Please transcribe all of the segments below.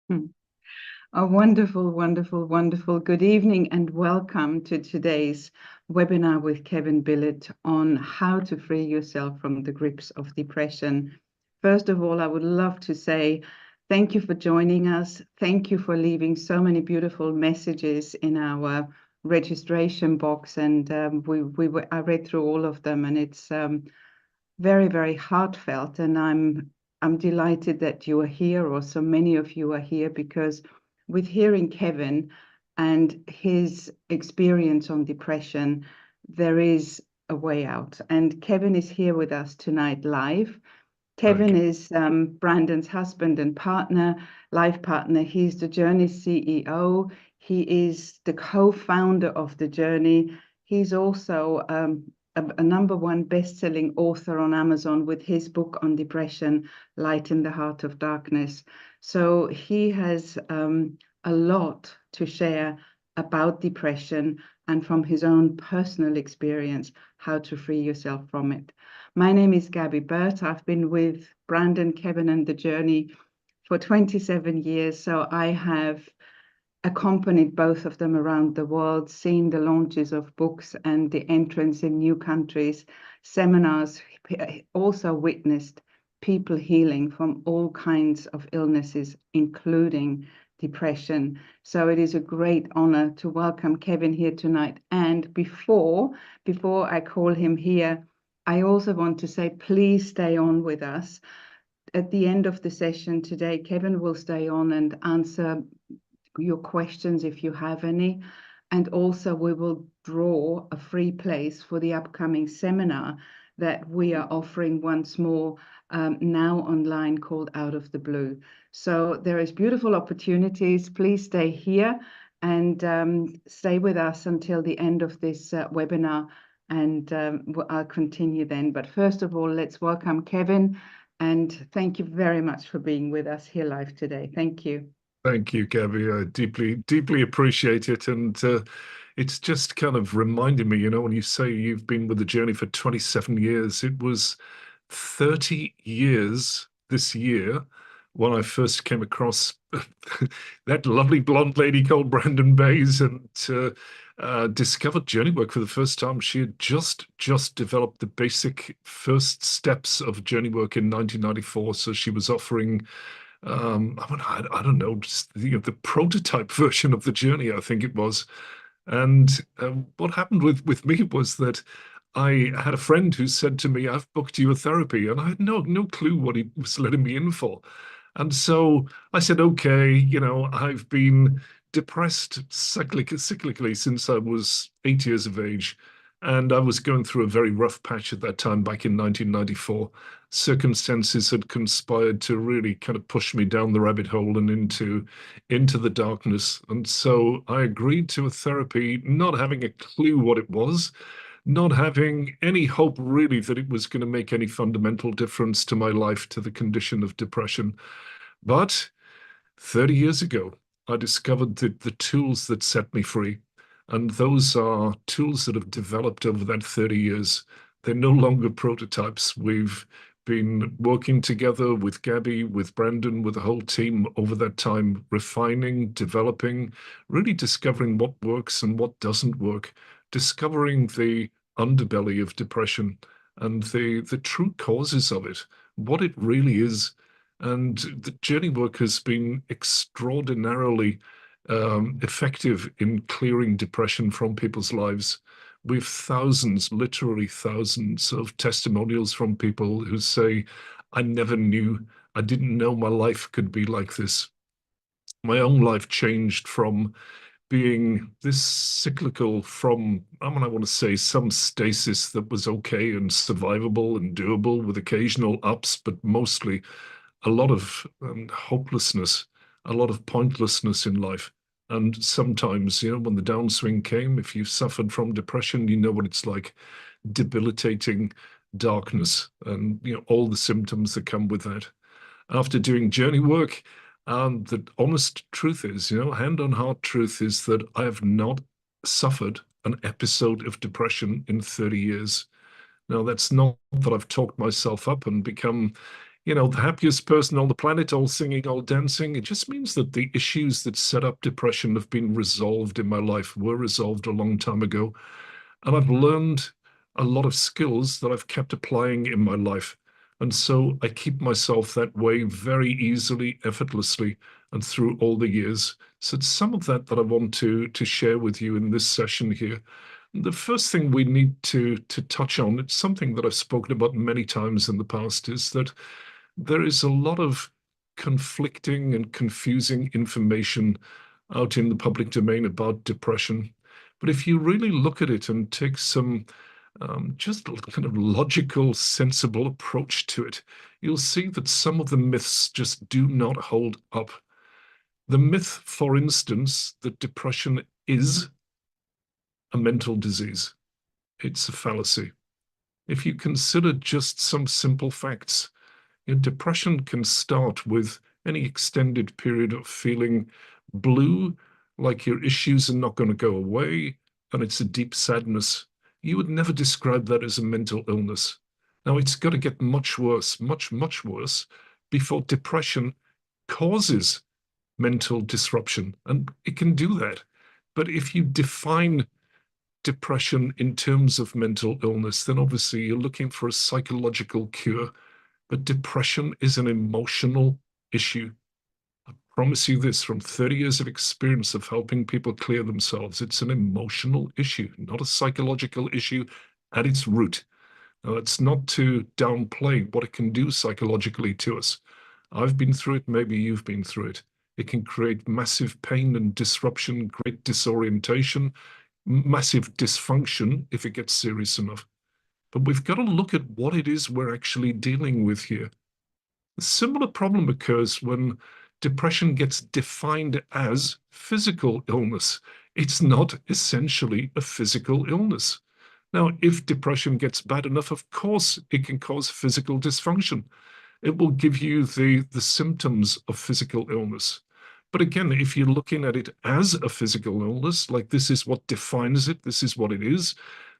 Hmm. A wonderful, wonderful, wonderful good evening and welcome to today's webinar with Kevin Billett on how to free yourself from the grips of depression. First of all, I would love to say thank you for joining us. Thank you for leaving so many beautiful messages in our registration box, and I read through all of them, and it's very, very heartfelt. And I'm delighted that you are here, or so many of you are here, because with hearing Kevin and his experience on depression, there is a way out. And Kevin is here with us tonight live. Kevin is Brandon's husband and partner, life partner. He's the Journey CEO. He is the co-founder of the Journey. He's also a #1 best-selling author on Amazon with his book on depression, Light in the Heart of Darkness. So he has a lot to share about depression and from his own personal experience, how to free yourself from it. My name is Gabby Burt. I've been with Brandon, Kevin, and the Journey for 27 years. So I have accompanied both of them around the world, seen the launches of books and the entrance in new countries, seminars, also witnessed people healing from all kinds of illnesses, including depression. So it is a great honor to welcome Kevin here tonight. And before I call him here, I also want to say, please stay on with us. At the end of the session today, Kevin will stay on and answer your questions if you have any. And also we will draw a free place for the upcoming seminar that we are offering once more now online, called Out of the Blue. So there is beautiful opportunities. Please stay here and stay with us until the end of this webinar, and I'll continue then. But first of all, let's welcome Kevin, and thank you very much for being with us here live today. Thank you. Thank you, Gabby. I deeply appreciate it. And it's just kind of reminded me, when you say you've been with the Journey for 27 years, it was 30 years this year when I first came across that lovely blonde lady called Brandon Bays and discovered Journey work for the first time. She had just developed the basic first steps of Journey work in 1994. So she was offering I don't know, just the prototype version of the Journey, I think it was. And what happened with me was that I had a friend who said to me, "I've booked you a therapy," and I had no clue what he was letting me in for. And so I said, "Okay, I've been depressed cyclically since I was 8 years of age." And I was going through a very rough patch at that time, back in 1994. Circumstances had conspired to really kind of push me down the rabbit hole and into the darkness. And so I agreed to a therapy, not having a clue what it was, not having any hope really that it was going to make any fundamental difference to my life, to the condition of depression. But 30 years ago, I discovered the tools that set me free. And those are tools that have developed over that 30 years. They're no longer prototypes. We've been working together with Gabby, with Brandon, with the whole team over that time, refining, developing, really discovering what works and what doesn't work, discovering the underbelly of depression and the true causes of it, what it really is. And the Journey work has been extraordinarily effective in clearing depression from people's lives. We've thousands, literally thousands of testimonials from people who say, "I never knew, I didn't know my life could be like this." My own life changed from being this cyclical from, I want to say, some stasis that was okay and survivable and doable with occasional ups, but mostly a lot of hopelessness, a lot of pointlessness in life. And sometimes, when the downswing came, if you suffered from depression, you know what it's like: debilitating darkness and, all the symptoms that come with that. After doing Journey work, the honest truth is, hand on heart truth is that I have not suffered an episode of depression in 30 years. Now, that's not that I've talked myself up and become the happiest person on the planet, all singing, all dancing. It just means that the issues that set up depression have been resolved in my life, were resolved a long time ago. And I've learned a lot of skills that I've kept applying in my life. And so I keep myself that way very easily, effortlessly, and through all the years. So it's some of that I want to share with you in this session here. The first thing we need to touch on, it's something that I've spoken about many times in the past, is that there is a lot of conflicting and confusing information out in the public domain about depression. But if you really look at it and take some just kind of logical, sensible approach to it, you'll see that some of the myths just do not hold up. The myth, for instance, that depression is a mental disease, it's a fallacy. If you consider just some simple facts, depression can start with any extended period of feeling blue, like your issues are not going to go away, and it's a deep sadness. You would never describe that as a mental illness. Now, it's got to get much worse, much, much worse, before depression causes mental disruption. And it can do that. But if you define depression in terms of mental illness, then obviously you're looking for a psychological cure. But depression is an emotional issue. I promise you this from 30 years of experience of helping people clear themselves. It's an emotional issue, not a psychological issue at its root. Now, it's not to downplay what it can do psychologically to us. I've been through it, maybe you've been through it. It can create massive pain and disruption, great disorientation, massive dysfunction if it gets serious enough. But we've got to look at what it is we're actually dealing with here. A similar problem occurs when depression gets defined as physical illness. It's not essentially a physical illness. Now, if depression gets bad enough, of course, it can cause physical dysfunction. It will give you the symptoms of physical illness. But again, if you're looking at it as a physical illness, like this is what defines it, this is what it is,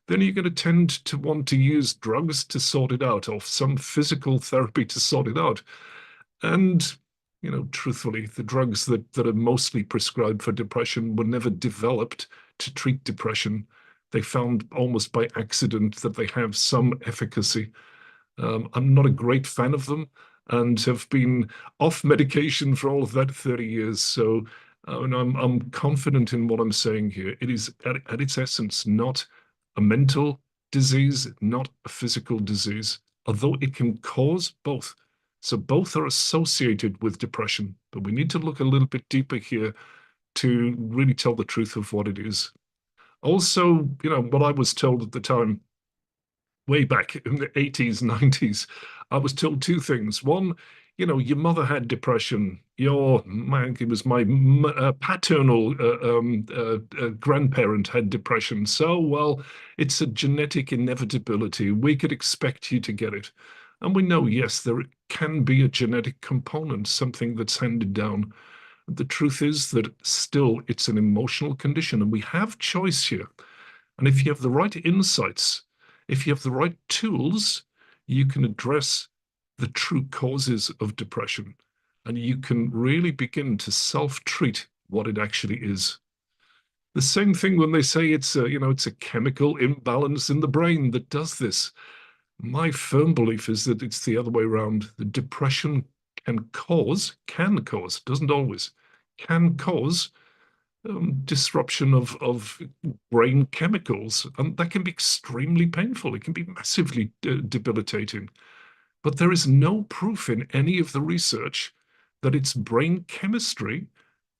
then you're going to tend to want to use drugs to sort it out, or some physical therapy to sort it out. And, truthfully, the drugs that are mostly prescribed for depression were never developed to treat depression. They found almost by accident that they have some efficacy. I'm not a great fan of them and have been off medication for all of that 30 years. So and I'm confident in what I'm saying here. It is at its essence not a mental disease, not a physical disease, although it can cause both. So both are associated with depression, but we need to look a little bit deeper here to really tell the truth of what it is. Also, what I was told at the time, way back in the 80s, 90s, I was told two things. One, your mother had depression. It was my paternal grandparent had depression. So, well, it's a genetic inevitability. We could expect you to get it. And we know, yes, there can be a genetic component, something that's handed down. The truth is that still it's an emotional condition, and we have choice here. And if you have the right insights, if you have the right tools, you can address the true causes of depression, and you can really begin to self-treat what it actually is. The same thing when they say it's a chemical imbalance in the brain that does this. My firm belief is that it's the other way around. The depression can cause, doesn't always, can cause disruption of brain chemicals, and that can be extremely painful. It can be massively debilitating. But there is no proof in any of the research that it's brain chemistry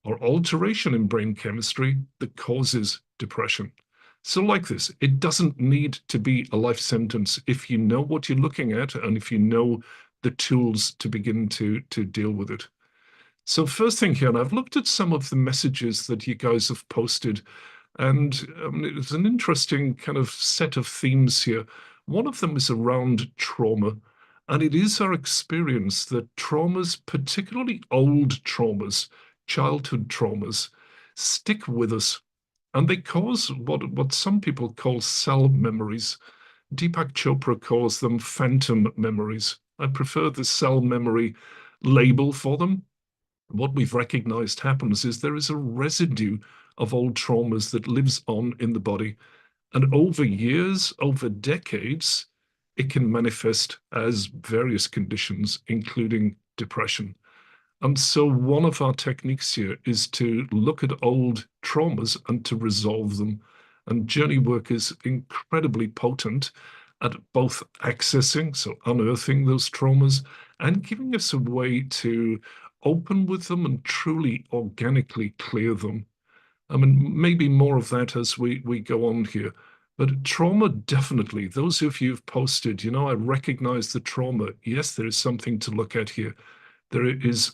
or alteration in brain chemistry that causes depression. So like this, it doesn't need to be a life sentence if you know what you're looking at and if you know the tools to begin to deal with it. So first thing here, and I've looked at some of the messages that you guys have posted, and it's an interesting kind of set of themes here. One of them is around trauma, and it is our experience that traumas, particularly old traumas, childhood traumas, stick with us, and they cause what some people call cell memories. Deepak Chopra calls them phantom memories. I prefer the cell memory label for them. What we've recognized happens is there is a residue of old traumas that lives on in the body. And over years, over decades, it can manifest as various conditions, including depression. And so one of our techniques here is to look at old traumas and to resolve them. And journey work is incredibly potent at both accessing, so unearthing those traumas, and giving us a way to open with them and truly organically clear them. I mean, maybe more of that as we go on here. But trauma, definitely. Those of you who've posted, I recognize the trauma. Yes, there is something to look at here. There is,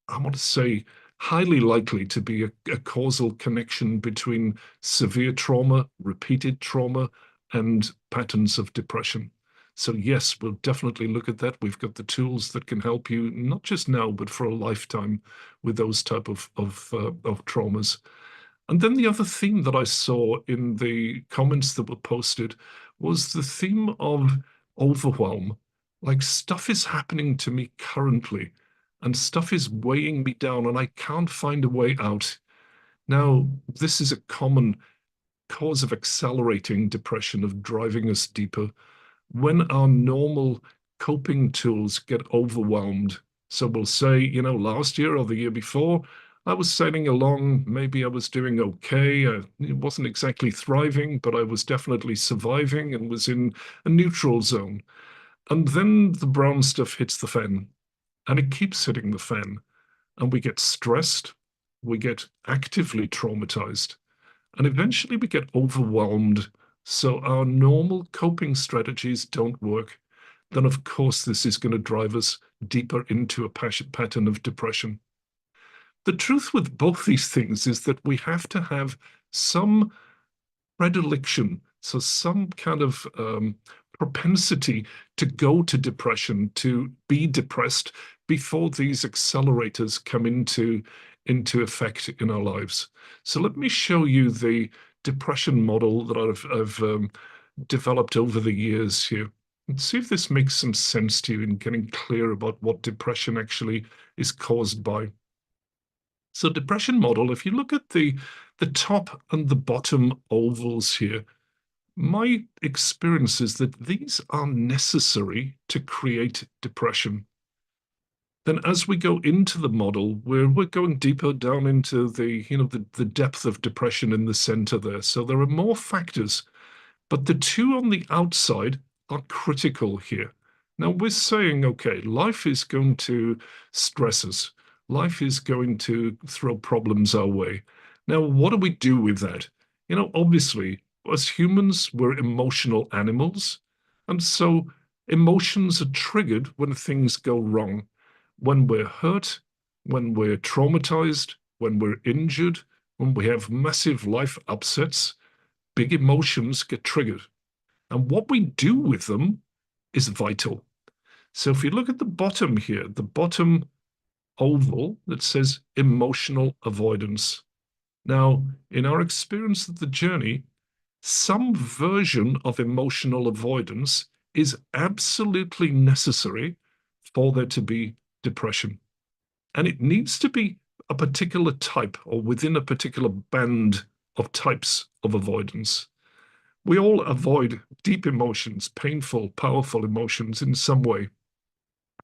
I want to say, highly likely to be a causal connection between severe trauma, repeated trauma, and patterns of depression. So yes, we'll definitely look at that. We've got the tools that can help you, not just now, but for a lifetime with those type of traumas. And then the other theme that I saw in the comments that were posted was the theme of overwhelm. Like stuff is happening to me currently, and stuff is weighing me down, and I can't find a way out. Now, this is a common cause of accelerating depression, of driving us deeper when our normal coping tools get overwhelmed. So we'll say, last year or the year before, I was sailing along. Maybe I was doing okay. It wasn't exactly thriving, but I was definitely surviving and was in a neutral zone. And then the brown stuff hits the fan, and it keeps hitting the fan. And we get stressed, we get actively traumatized, and eventually we get overwhelmed. So our normal coping strategies don't work. Then, of course, this is going to drive us deeper into a pattern of depression. The truth with both these things is that we have to have some predilection, so some kind of propensity to go to depression, to be depressed before these accelerators come into effect in our lives. So let me show you the depression model that I've developed over the years here. And see if this makes some sense to you in getting clear about what depression actually is caused by. So depression model, if you look at the top and the bottom ovals here, my experience is that these are necessary to create depression. Then as we go into the model, we're going deeper down into the depth of depression in the center there. So there are more factors, but the two on the outside are critical here. Now we're saying, okay, life is going to stress us. Life is going to throw problems our way. Now, what do we do with that? Obviously, as humans, we're emotional animals. And so emotions are triggered when things go wrong, when we're hurt, when we're traumatized, when we're injured, when we have massive life upsets, big emotions get triggered. And what we do with them is vital. So if you look at the bottom here, the bottom oval that says emotional avoidance. Now, in our experience of the journey, some version of emotional avoidance is absolutely necessary for there to be depression. And it needs to be a particular type or within a particular band of types of avoidance. We all avoid deep emotions, painful, powerful emotions in some way.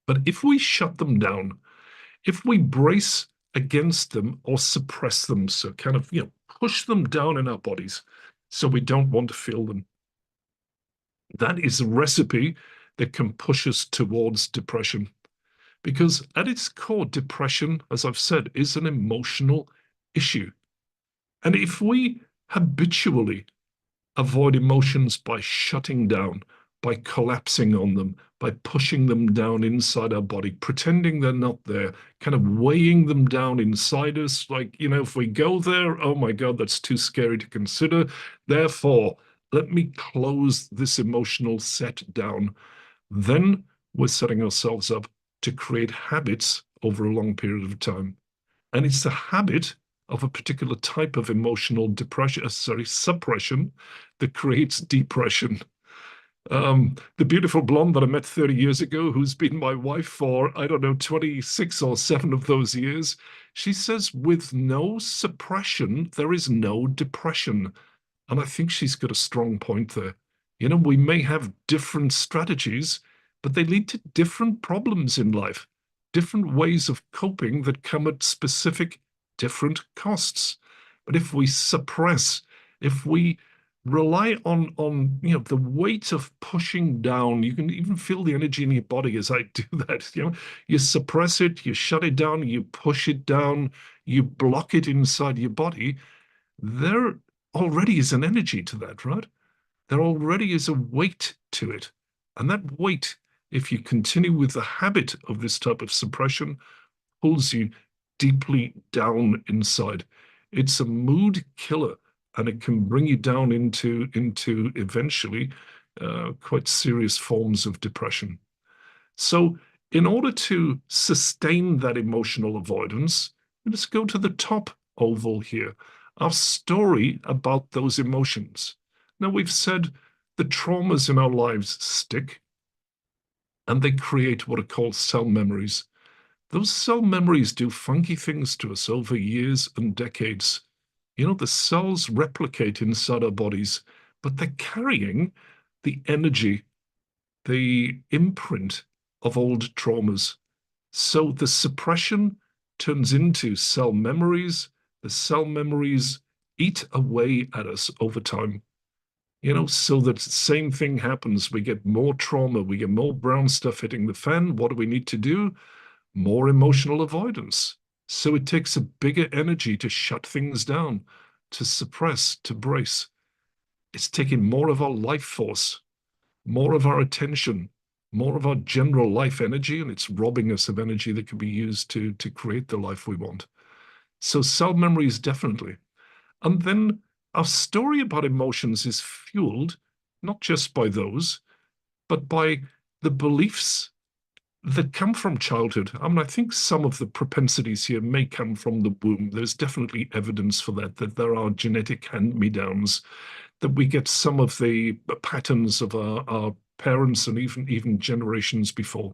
But if we shut them down, if we brace against them or suppress them, so kind of, push them down in our bodies so we don't want to feel them, that is a recipe that can push us towards depression. Because at its core, depression, as I've said, is an emotional issue. And if we habitually avoid emotions by shutting down, by collapsing on them, by pushing them down inside our body, pretending they're not there, kind of weighing them down inside us. Like, if we go there, oh my God, that's too scary to consider. Therefore, let me close this emotional set down. Then we're setting ourselves up to create habits over a long period of time. And it's the habit of a particular type of emotional suppression that creates depression. The beautiful blonde that I met 30 years ago, who's been my wife for, I don't know, 26 or 7 of those years, she says, with no suppression, there is no depression. And I think she's got a strong point there. You know, we may have different strategies, but they lead to different problems in life, different ways of coping that come at specific different costs. But if we suppress, if we rely on the weight of pushing down, you can even feel the energy in your body as I do that. You suppress it, you shut it down, you push it down, you block it inside your body. There already is an energy to that, right? There already is a weight to it. And that weight, if you continue with the habit of this type of suppression, pulls you deeply down inside. It's a mood killer, and it can bring you down into eventually quite serious forms of depression. So, in order to sustain that emotional avoidance, let's go to the top oval here. Our story about those emotions. Now, we've said the traumas in our lives stick, and they create what are called cell memories. Those cell memories do funky things to us over years and decades. The cells replicate inside our bodies, but they're carrying the energy, the imprint of old traumas. So the suppression turns into cell memories. The cell memories eat away at us over time. So that same thing happens. We get more trauma, we get more brown stuff hitting the fan. What do we need to do? More emotional avoidance. So it takes a bigger energy to shut things down, to suppress, to brace. It's taking more of our life force, more of our attention, more of our general life energy, and it's robbing us of energy that can be used to create the life we want. So cell memories definitely. And then our story about emotions is fueled not just by those, but by the beliefs that come from childhood. I mean, I think some of the propensities here may come from the womb. There's definitely evidence for that there are genetic hand-me-downs, that we get some of the patterns of our parents and even generations before.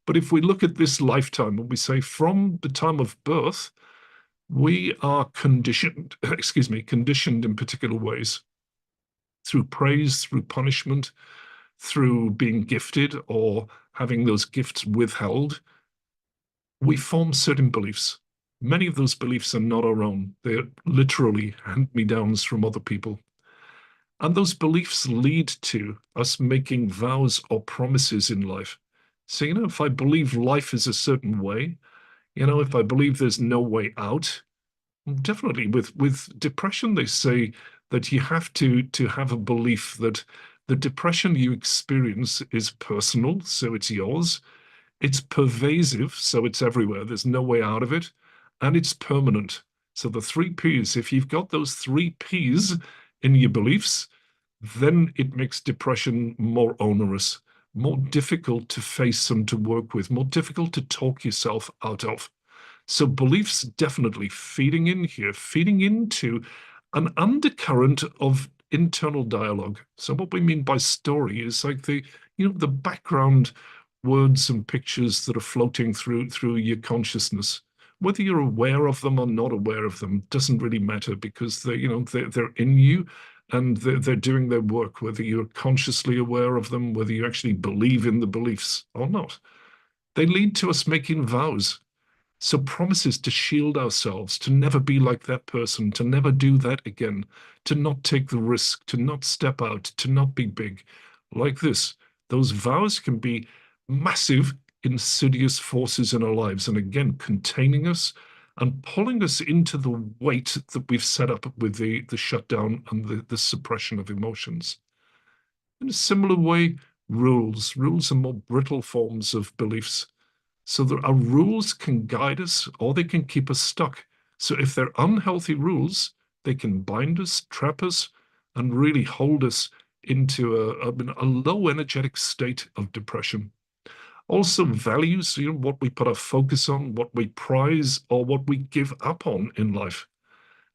But if we look at this lifetime and we say from the time of birth, we are conditioned, conditioned in particular ways through praise, through punishment, through being gifted or having those gifts withheld. We form certain beliefs. Many of those beliefs are not our own. They're literally hand-me-downs from other people. And those beliefs lead to us making vows or promises in life. So, if I believe life is a certain way, if I believe there's no way out, definitely with depression, they say that you have to have a belief that the depression you experience is personal, so it's yours. It's pervasive, so it's everywhere. There's no way out of it. And it's permanent. So the 3 Ps, if you've got those 3 Ps in your beliefs, then it makes depression more onerous, more difficult to face and to work with, more difficult to talk yourself out of. So beliefs definitely feeding in here, feeding into an undercurrent of internal dialogue. So what we mean by story is like the background words and pictures that are floating through your consciousness. Whether you're aware of them or not aware of them doesn't really matter, because they're in you and they're doing their work, whether you're consciously aware of them, whether you actually believe in the beliefs or not. They lead to us making vows. So promises to shield ourselves, to never be like that person, to never do that again, to not take the risk, to not step out, to not be big. Like this, those vows can be massive, insidious forces in our lives, and again, containing us and pulling us into the weight that we've set up with the shutdown and the suppression of emotions. In a similar way, rules are more brittle forms of beliefs. So our rules can guide us or they can keep us stuck. So if they're unhealthy rules, they can bind us, trap us, and really hold us into a low energetic state of depression. Also values, what we put our focus on, what we prize, or what we give up on in life.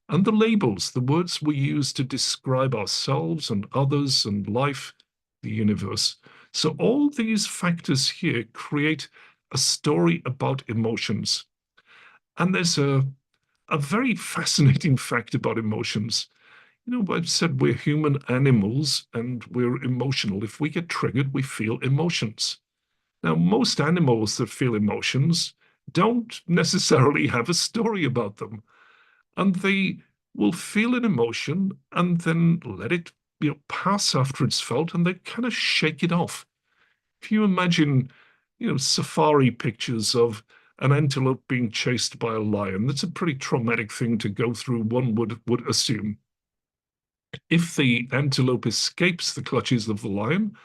And the labels, the words we use to describe ourselves and others and life, the universe. So all these factors here create a story about emotions. And there's a very fascinating fact about emotions. You know, I've said we're human animals and we're emotional. If we get triggered, we feel emotions. Now, most animals that feel emotions don't necessarily have a story about them, and they will feel an emotion and then let it, pass after it's felt, and they kind of shake it off. If you imagine, safari pictures of an antelope being chased by a lion, that's a pretty traumatic thing to go through, one would assume. If the antelope escapes the clutches of the lion,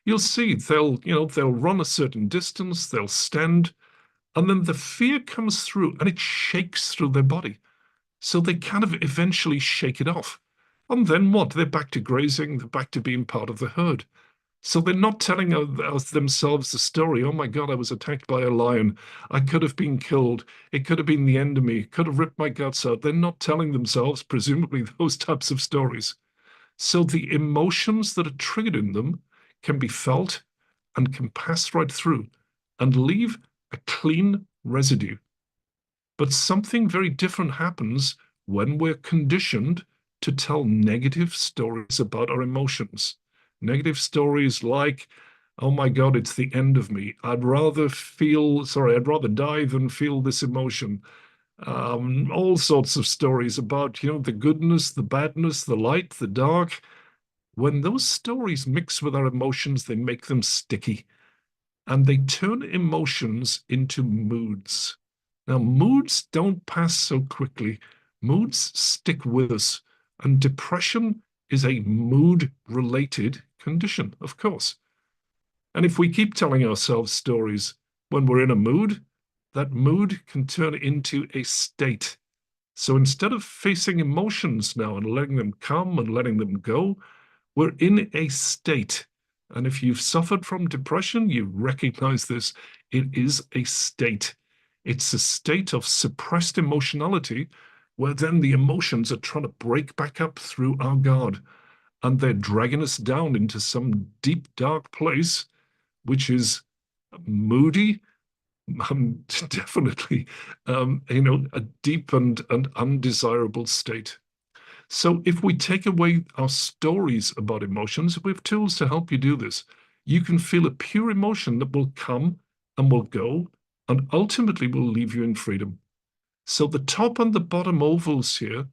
you'll see they'll run a certain distance, they'll stand, and then the fear comes through and it shakes through their body. So they kind of eventually shake it off. And then what? They're back to grazing, they're back to being part of the herd. So they're not telling themselves the story, oh my God, I was attacked by a lion. I could have been killed. It could have been the end of me. Could have ripped my guts out. They're not telling themselves, presumably, those types of stories. So the emotions that are triggered in them can be felt and can pass right through and leave a clean residue. But something very different happens when we're conditioned to tell negative stories about our emotions. Negative stories like, oh my God, it's the end of me. I'd rather die than feel this emotion. All sorts of stories about, the goodness, the badness, the light, the dark. When those stories mix with our emotions, they make them sticky and they turn emotions into moods. Now, moods don't pass so quickly. Moods stick with us, and depression is a mood-related condition, of course. And if we keep telling ourselves stories when we're in a mood, that mood can turn into a state. So instead of facing emotions now and letting them come and letting them go, we're in a state. And if you've suffered from depression, you recognize this. It is a state. It's a state of suppressed emotionality where then the emotions are trying to break back up through our guard. And they're dragging us down into some deep, dark place, which is moody, definitely, a deep and undesirable state. So if we take away our stories about emotions, we have tools to help you do this. You can feel a pure emotion that will come and will go and ultimately will leave you in freedom. So the top and the bottom ovals here,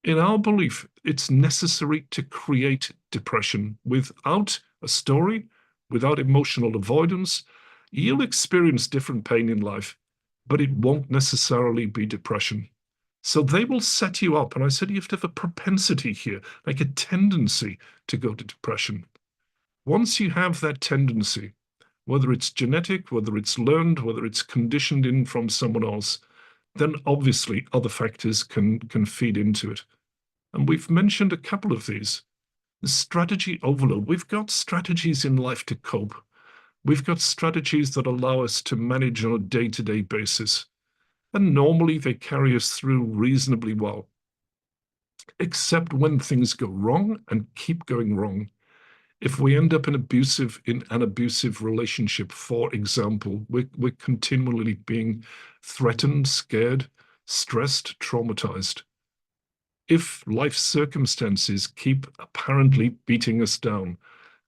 in our belief, it's necessary to create depression. Without a story, without emotional avoidance, you'll experience different pain in life, but it won't necessarily be depression. So they will set you up. And I said, you have to have a propensity here, like a tendency to go to depression. Once you have that tendency, whether it's genetic, whether it's learned, whether it's conditioned in from someone else, then obviously other factors can feed into it. And we've mentioned a couple of these. The strategy overload. We've got strategies in life to cope. We've got strategies that allow us to manage on a day-to-day basis. And normally they carry us through reasonably well, except when things go wrong and keep going wrong. If we end up in an abusive relationship, for example, we're continually being threatened, scared, stressed, traumatized. If life circumstances keep apparently beating us down,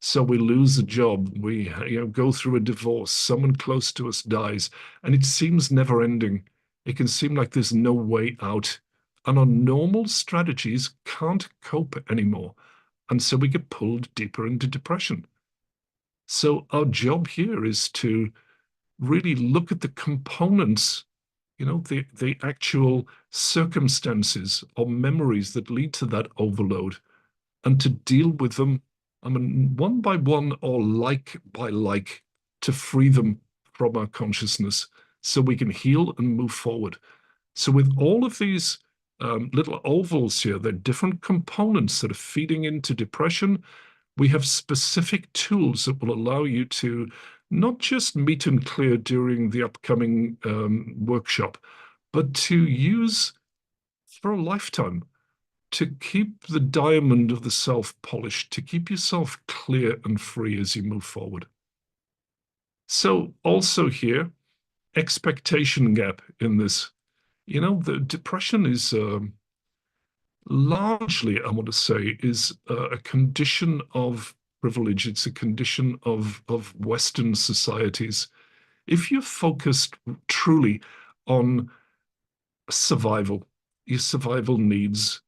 so we lose a job, we go through a divorce, someone close to us dies, and it seems never ending. It can seem like there's no way out. And our normal strategies can't cope anymore. And so we get pulled deeper into depression. So our job here is to really look at the components, the actual circumstances or memories that lead to that overload, and to deal with them, one by one or like by like, to free them from our consciousness so we can heal and move forward. So with all of these little ovals here, they're different components that are feeding into depression. We have specific tools that will allow you to not just meet and clear during the upcoming workshop, but to use for a lifetime to keep the diamond of the self polished, to keep yourself clear and free as you move forward. So also here, expectation gap in this. You know, the depression is largely, I want to say, is a condition of privilege. It's a condition of Western societies. If you're focused truly on survival, your survival needs,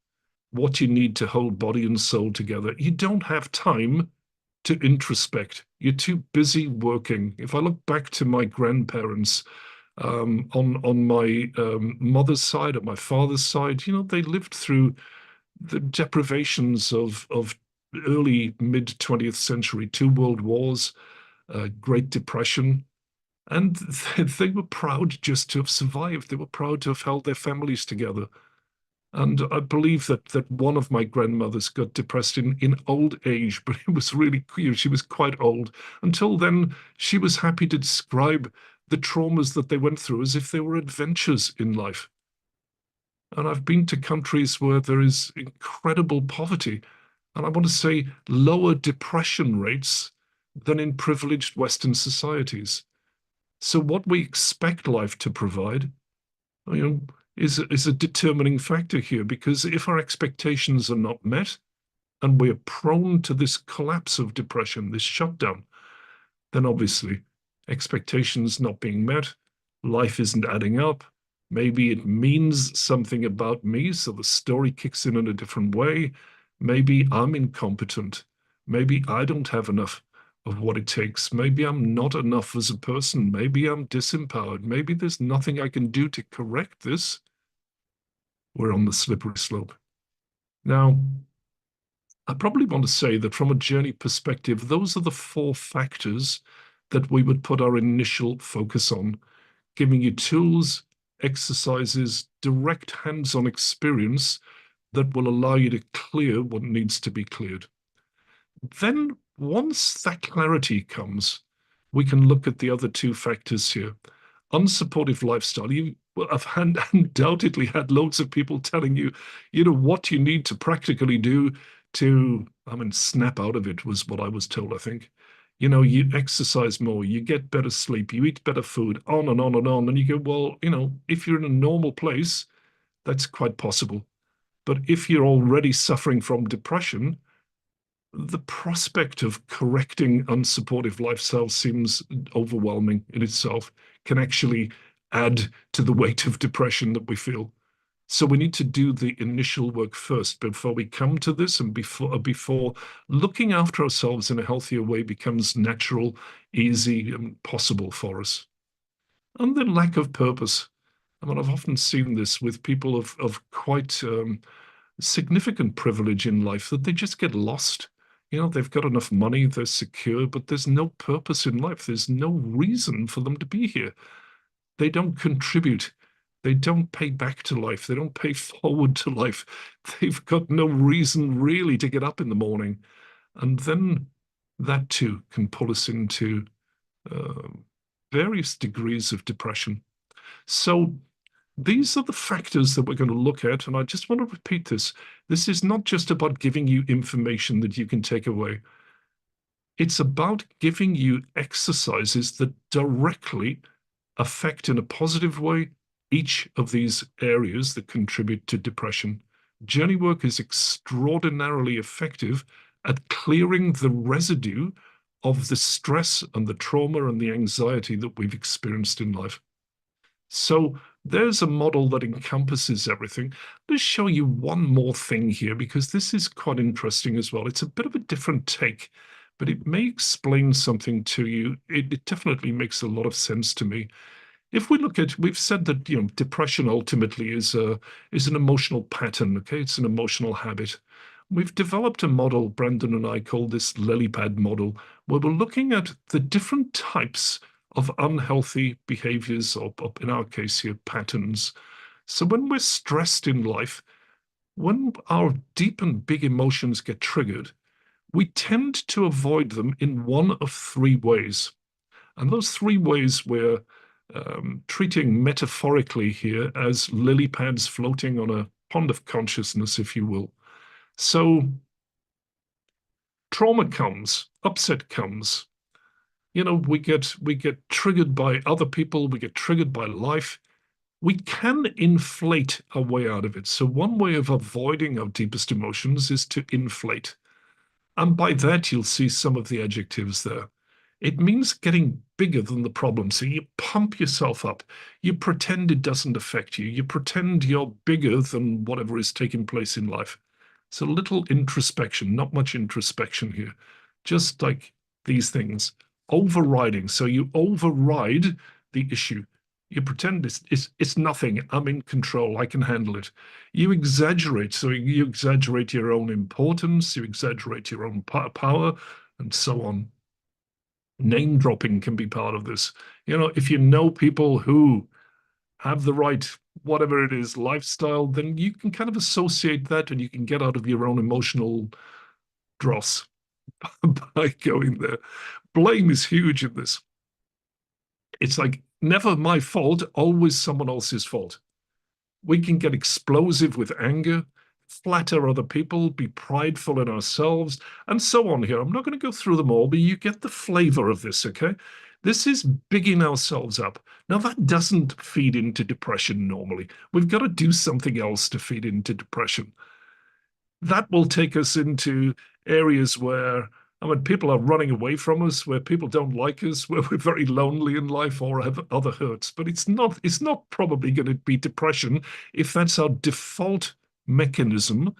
what you need to hold body and soul together, you don't have time to introspect. You're too busy working. If I look back to my grandparents, on my mother's side, on my father's side, you know, they lived through the deprivations of early mid 20th century, two world wars, Great Depression, and they were proud just to have survived. They were proud to have held their families together. And I believe that one of my grandmothers got depressed in old age, but it was really, you know, she was quite old. Until then, she was happy to describe the traumas that they went through as if they were adventures in life. And I've been to countries where there is incredible poverty, and I want to say lower depression rates than in privileged Western societies. So what we expect life to provide, you know, is a determining factor here, because if our expectations are not met and we're prone to this collapse of depression, this shutdown, then obviously expectations not being met, life isn't adding up. Maybe it means something about me, so the story kicks in a different way. Maybe I'm incompetent. Maybe I don't have enough of what it takes. Maybe I'm not enough as a person. Maybe I'm disempowered. Maybe there's nothing I can do to correct this. We're on the slippery slope. Now, I probably want to say that from a journey perspective, those are the four factors that we would put our initial focus on, giving you tools, exercises, direct hands-on experience that will allow you to clear what needs to be cleared. Then, once that clarity comes, we can look at the other two factors here. Unsupportive lifestyle. I've undoubtedly had loads of people telling you, you know, what you need to practically do to, I mean, snap out of it was what I was told, I think. You know, you exercise more, you get better sleep, you eat better food, on and on and on. And you go, well, you know, if you're in a normal place, that's quite possible. But if you're already suffering from depression, the prospect of correcting unsupportive lifestyle seems overwhelming in itself, can actually add to the weight of depression that we feel. So we need to do the initial work first before we come to this, and before looking after ourselves in a healthier way becomes natural, easy, and possible for us. And then lack of purpose. I mean, I've often seen this with people of quite significant privilege in life, that they just get lost. You know, they've got enough money, they're secure, but there's no purpose in life. There's no reason for them to be here. They don't contribute. They don't pay back to life. They don't pay forward to life. They've got no reason really to get up in the morning. And then that too can pull us into uh, various degrees of depression. So these are the factors that we're going to look at. And I just want to repeat this. This is not just about giving you information that you can take away. It's about giving you exercises that directly affect in a positive way each of these areas that contribute to depression. Journey work is extraordinarily effective at clearing the residue of the stress and the trauma and the anxiety that we've experienced in life. So there's a model that encompasses everything. Let's show you one more thing here, because this is quite interesting as well. It's a bit of a different take, but it may explain something to you. It definitely makes a lot of sense to me. If we look at, we've said that, you know, depression ultimately is an emotional pattern. Okay, it's an emotional habit. We've developed a model, Brandon and I call this lily pad model, where we're looking at the different types of unhealthy behaviors, or in our case here, patterns. So when we're stressed in life, when our deep and big emotions get triggered, we tend to avoid them in one of three ways. And those three ways we're treating metaphorically here as lily pads floating on pond of consciousness, if you will. So trauma comes, upset comes. We get triggered by other people, we get triggered by life. We can inflate our way out of it. So one way of avoiding our deepest emotions is to inflate. And by that, you'll see some of the adjectives there. It means getting bigger than the problem. So you pump yourself up. You pretend it doesn't affect you. You pretend you're bigger than whatever is taking place in life. So little introspection, not much introspection here. Just like these things. Overriding. So you override the issue. You pretend it's nothing. I'm in control. I can handle it. You exaggerate. So you exaggerate your own importance. You exaggerate your own power, and so on. Name dropping can be part of this. If you know people who have the right, whatever it is, lifestyle, then you can kind of associate that and you can get out of your own emotional dross by going there. Blame is huge in this. It's like never my fault, always someone else's fault. We can get explosive with anger, flatter other people, be prideful in ourselves, and so on here. I'm not going to go through them all, but you get the flavor of this, okay? This is bigging ourselves up. Now, that doesn't feed into depression normally. We've got to do something else to feed into depression. That will take us into areas where, people are running away from us, where people don't like us, where we're very lonely in life or have other hurts. But it's not probably going to be depression if that's our default mechanism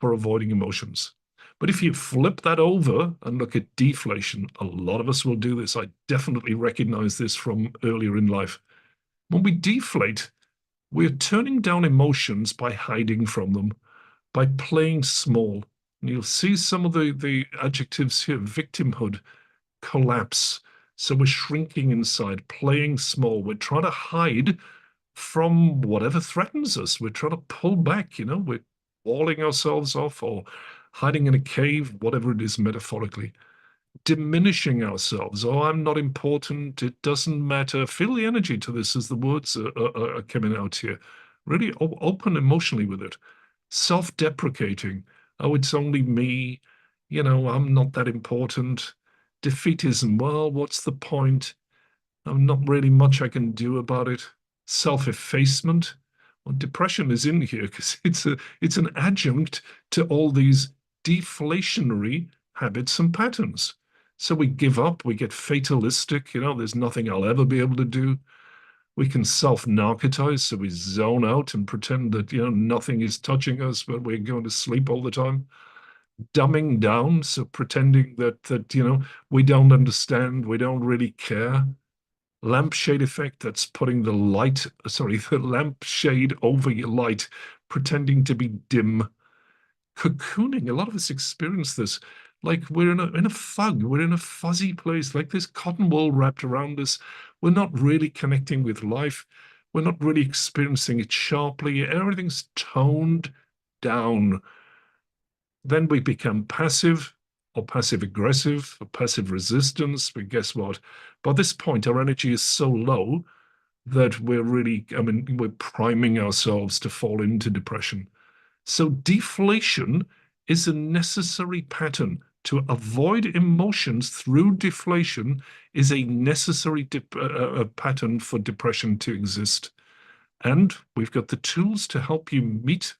for avoiding emotions. But if you flip that over and look at deflation, a lot of us will do this. I definitely recognize this from earlier in life. When we deflate, we're turning down emotions by hiding from them, by playing small. And you'll see some of the adjectives here: victimhood, collapse. So we're shrinking inside, playing small. We're trying to hide from whatever threatens us. We're trying to pull back, we're walling ourselves off or hiding in a cave, whatever it is metaphorically. Diminishing ourselves. Oh, I'm not important. It doesn't matter. Feel the energy to this as the words are coming out here. Really open emotionally with it. Self-deprecating. Oh, it's only me. I'm not that important. Defeatism. Well, what's the point? I'm not really much I can do about it. Self-effacement. Well, depression is in here because it's an adjunct to all these deflationary habits and patterns. So we give up, we get fatalistic, there's nothing I'll ever be able to do. We can self-narcotize, so we zone out and pretend that, nothing is touching us, but we're going to sleep all the time. Dumbing down, so pretending that we don't understand, we don't really care. Lampshade effect, that's putting the lampshade over your light, pretending to be dim. Cocooning, a lot of us experience this. Like we're in a fog, we're in a fuzzy place, like this cotton wool wrapped around us. We're not really connecting with life. We're not really experiencing it sharply. Everything's toned down. Then we become passive or passive aggressive or passive resistance. But guess what? By this point, our energy is so low that we're priming ourselves to fall into depression. So deflation is a necessary pattern. To avoid emotions through deflation is a necessary pattern for depression to exist. And we've got the tools to help you meet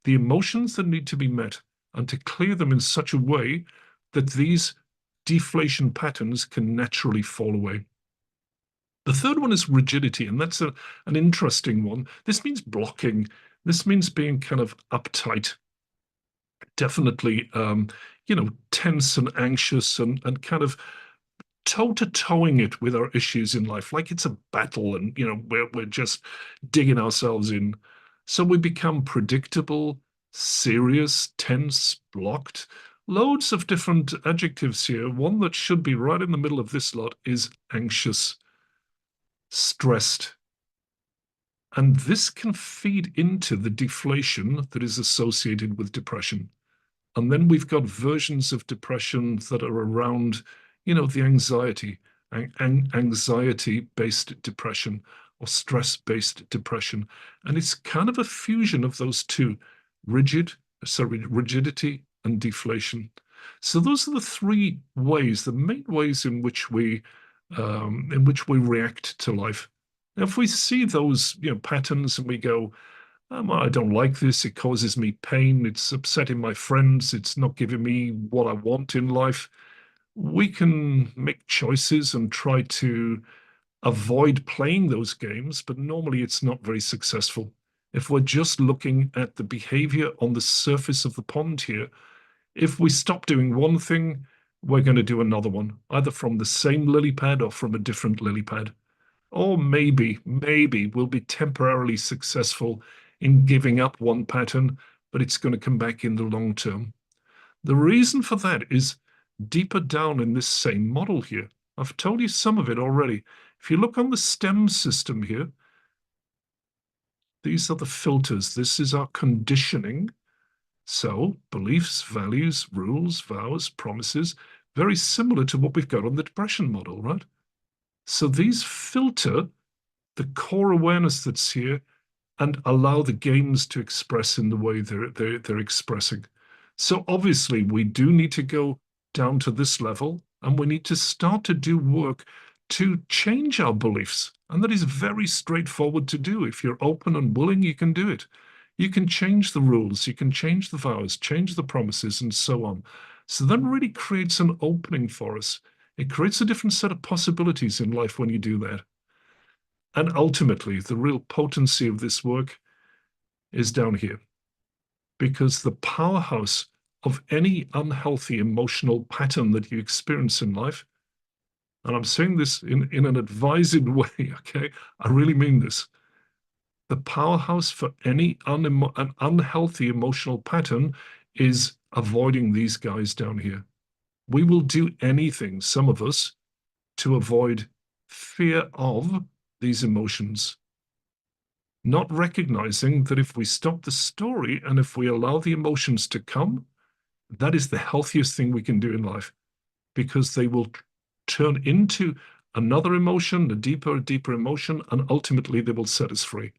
the emotions that need to be met and to clear them in such a way that these deflation patterns can naturally fall away. The third one is rigidity, and that's an interesting one. This means blocking. This means being kind of uptight, definitely, tense and anxious and kind of toe-to-toeing it with our issues in life, like it's a battle and, we're just digging ourselves in. So we become predictable, serious, tense, blocked. Loads of different adjectives here. One that should be right in the middle of this lot is anxious, stressed. And this can feed into the deflation that is associated with depression. And then we've got versions of depression that are around, the anxiety-based depression, or stress-based depression. And it's kind of a fusion of those two, rigidity and deflation. So those are the three ways, the main ways in which we react to life. Now, if we see those, patterns and we go, I don't like this, it causes me pain, it's upsetting my friends, it's not giving me what I want in life, we can make choices and try to avoid playing those games, but normally it's not very successful. If we're just looking at the behavior on the surface of the pond here, if we stop doing one thing, we're going to do another one, either from the same lily pad or from a different lily pad. Or maybe we'll be temporarily successful in giving up one pattern, but it's going to come back in the long term. The reason for that is deeper down in this same model here. I've told you some of it already. If you look on the STEM system here, these are the filters. This is our conditioning. So beliefs, values, rules, vows, promises, very similar to what we've got on the depression model, right? So these filter the core awareness that's here and allow the games to express in the way they're expressing. So obviously we do need to go down to this level and we need to start to do work to change our beliefs. And that is very straightforward to do. If you're open and willing, you can do it. You can change the rules, you can change the vows, change the promises, and so on. So that really creates an opening for us. It creates a different set of possibilities in life when you do that. And ultimately, the real potency of this work is down here. Because the powerhouse of any unhealthy emotional pattern that you experience in life, and I'm saying this in an advised way, okay? I really mean this. The powerhouse for any an unhealthy emotional pattern is avoiding these guys down here. We will do anything, some of us, to avoid fear of these emotions, not recognizing that if we stop the story and if we allow the emotions to come, that is the healthiest thing we can do in life, because they will turn into another emotion, a deeper emotion, and ultimately they will set us free.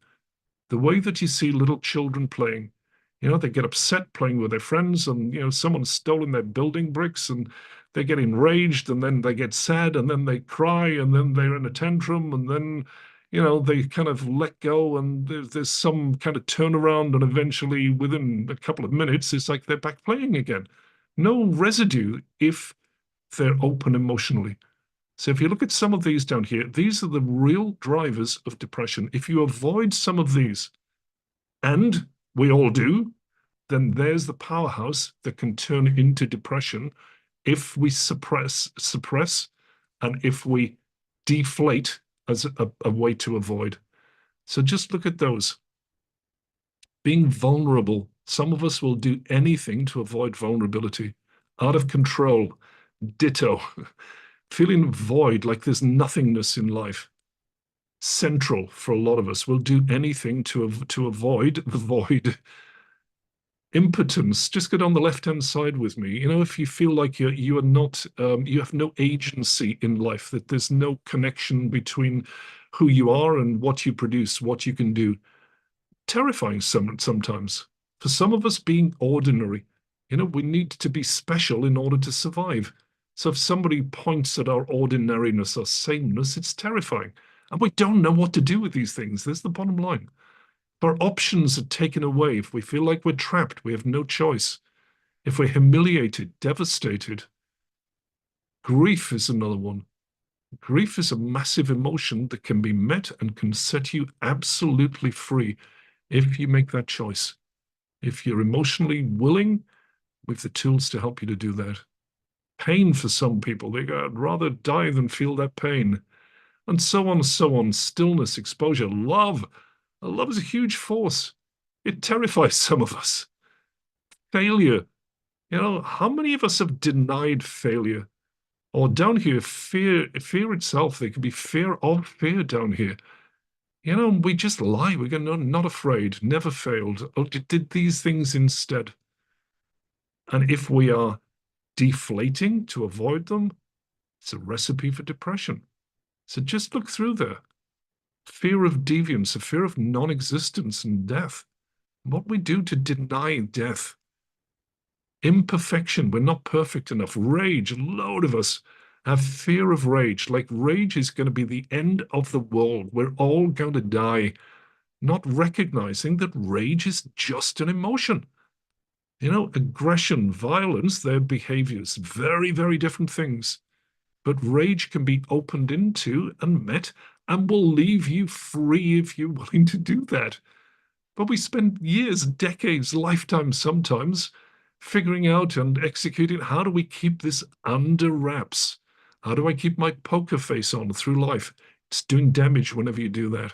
The way that you see little children playing, they get upset playing with their friends and, someone's stolen their building bricks and they get enraged and then they get sad and then they cry and then they're in a tantrum and then, they kind of let go and there's some kind of turnaround and eventually within a couple of minutes, it's like they're back playing again. No residue if they're open emotionally. So if you look at some of these down here, these are the real drivers of depression. If you avoid some of these, and we all do, then there's the powerhouse that can turn into depression if we suppress, and if we deflate as a way to avoid. So just look at those. Being vulnerable. Some of us will do anything to avoid vulnerability. Out of control. Ditto. Feeling void, like there's nothingness in life. Central for a lot of us. We'll do anything to avoid the void. Impotence. Just get on the left-hand side with me. If you feel like you are not, you have no agency in life, that there's no connection between who you are and what you produce, what you can do. Terrifying sometimes. For some of us, being ordinary. We need to be special in order to survive. So if somebody points at our ordinariness or sameness, it's terrifying. And we don't know what to do with these things. There's the bottom line. Our options are taken away. If we feel like we're trapped, we have no choice. If we're humiliated, devastated, grief is another one. Grief is a massive emotion that can be met and can set you absolutely free if you make that choice. If you're emotionally willing, with the tools to help you to do that. Pain for some people, they go, I'd rather die than feel that pain. And so on and so on. Stillness, exposure, love. Love is a huge force. It terrifies some of us. Failure. How many of us have denied failure? Or down here, fear itself. There could be fear of fear down here. We just lie. We go, no, not afraid, never failed. Oh, did these things instead. And if we are deflating to avoid them, it's a recipe for depression. So just look through there. fear of deviance, a fear of non-existence and death. What we do to deny death, imperfection, we're not perfect enough, rage, a load of us have fear of rage, like rage is going to be the end of the world. We're all going to die, not recognizing that rage is just an emotion. You know, aggression, violence, their behaviors, very, very different things. But rage can be opened into and met and will leave you free if you're willing to do that. But we spend years, decades, lifetimes sometimes figuring out and executing how do we keep this under wraps? How do I keep my poker face on through life? It's doing damage whenever you do that.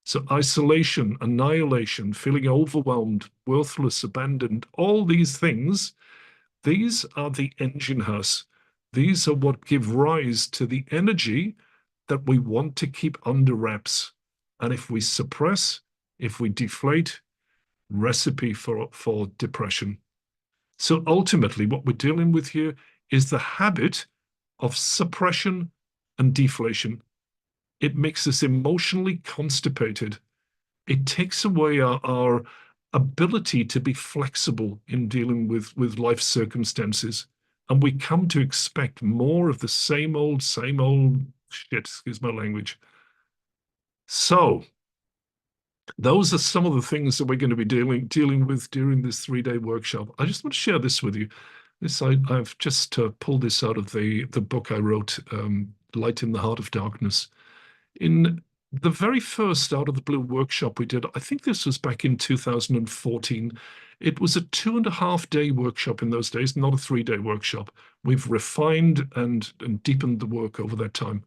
So isolation, annihilation, feeling overwhelmed, worthless, abandoned, all these things, these are the engine house. These are what give rise to the energy that we want to keep under wraps. And if we suppress, if we deflate, recipe for depression. So ultimately, what we're dealing with here is the habit of suppression and deflation. It makes us emotionally constipated. It takes away our ability to be flexible in dealing with life circumstances. And we come to expect more of the same old shit, excuse my language. So those are some of the things that we're going to be dealing with during this 3-day workshop. I just want to share this with you. I've just pulled this out of the book I wrote, Light in the Heart of Darkness. In the very first Out of the Blue workshop we did, I think this was back in 2014. It was a 2.5-day workshop in those days, not a 3-day workshop. We've refined and deepened the work over that time.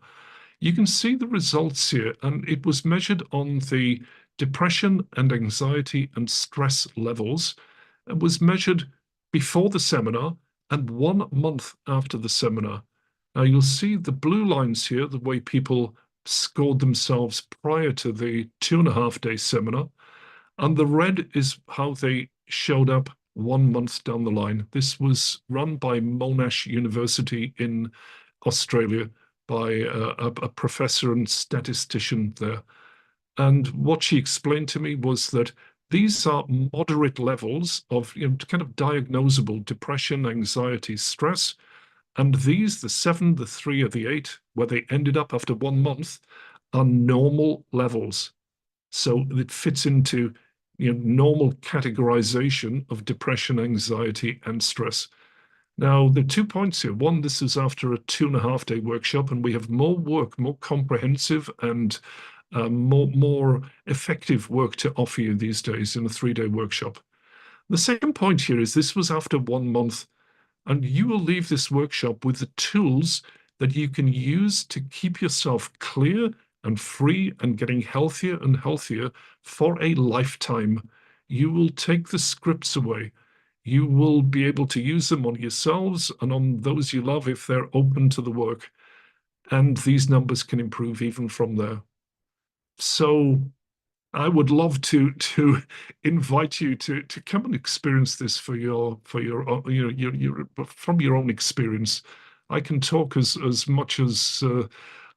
You can see the results here, and it was measured on the depression and anxiety and stress levels. It was measured before the seminar and 1 month after the seminar. Now you'll see the blue lines here, the way people scored themselves prior to the 2.5-day seminar, and the red is how they showed up 1 month down the line. This was run by Monash University in Australia by a professor and statistician there. And what she explained to me was that these are moderate levels of kind of diagnosable depression, anxiety, stress. And these, the 7, the 3, or the 8, where they ended up after 1 month, are normal levels. So it fits into normal categorization of depression, anxiety, and stress. Now, there are 2 points here. One, this is after a 2.5-day workshop, and we have more work, more comprehensive and more effective work to offer you these days in a 3-day workshop. The second point here is this was after 1 month, and you will leave this workshop with the tools that you can use to keep yourself clear and free and getting healthier and healthier for a lifetime. You will take the scripts away. You will be able to use them on yourselves and on those you love if they're open to the work. And these numbers can improve even from there. So I would love to invite you to come and experience this for your from your own experience. I can talk as much as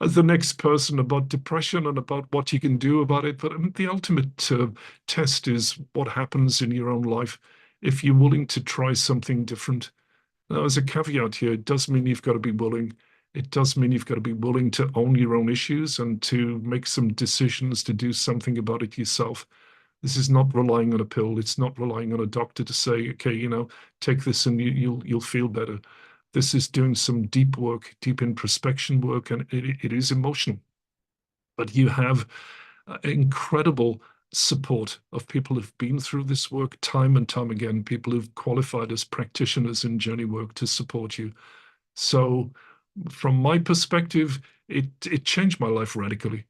the next person about depression and about what you can do about it, but the ultimate test is what happens in your own life if you're willing to try something different. Now, as a caveat here, it does mean you've got to be willing. It does mean you've got to be willing to own your own issues and to make some decisions to do something about it yourself. This is not relying on a pill. It's not relying on a doctor to say, okay, take this and you'll feel better. This is doing some deep work, deep introspection work, and it is emotional. But you have incredible support of people who've been through this work time and time again, people who've qualified as practitioners in journey work to support you. So from my perspective, it changed my life radically.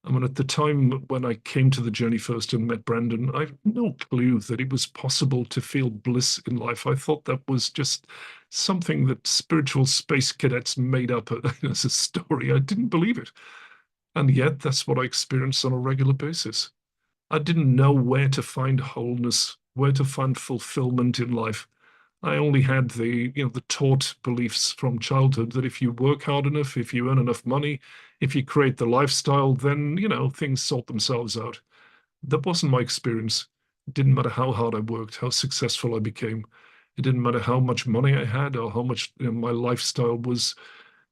I mean, at the time when I came to the journey first and met Brandon, I had no clue that it was possible to feel bliss in life. I thought that was just something that spiritual space cadets made up as a story. I didn't believe it. And yet that's what I experience on a regular basis. I didn't know where to find wholeness, where to find fulfillment in life. I only had the taught beliefs from childhood that if you work hard enough, if you earn enough money, if you create the lifestyle, then, things sort themselves out. That wasn't my experience. It didn't matter how hard I worked, how successful I became. It didn't matter how much money I had or how much my lifestyle was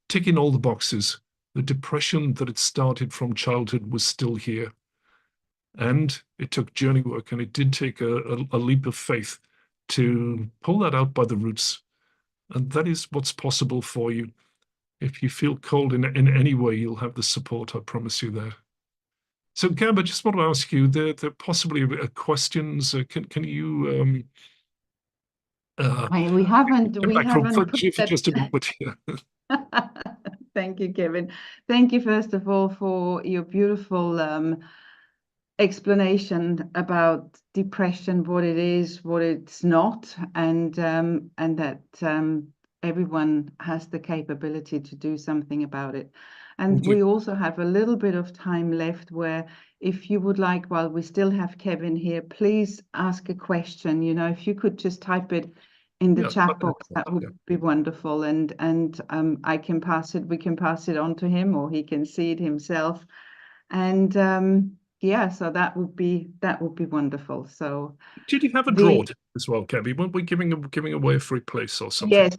ticking all the boxes. The depression that had started from childhood was still here. And it took journey work, and it did take a leap of faith to pull that out by the roots. And that is what's possible for you. If you feel cold in any way, you'll have the support, I promise you that. So, Gab, I just want to ask you, there possibly questions. Can you uh, We haven't come we back from haven't for, put for that. just a moment here? Thank you, Kevin. Thank you, first of all, for your beautiful explanation about depression, what it is, what it's not, and that everyone has the capability to do something about it. And Thank you. we also have a little bit of time left where, if you would like, while we still have Kevin here, please ask a question. If you could just type it in the Yeah, chat box, that would yeah. be wonderful. And I can pass it, we can pass it on to him, or he can see it himself. And yeah, so that would be wonderful. So Did you have a draw the as well, Gabby? Weren't we giving away a free place or something? yes,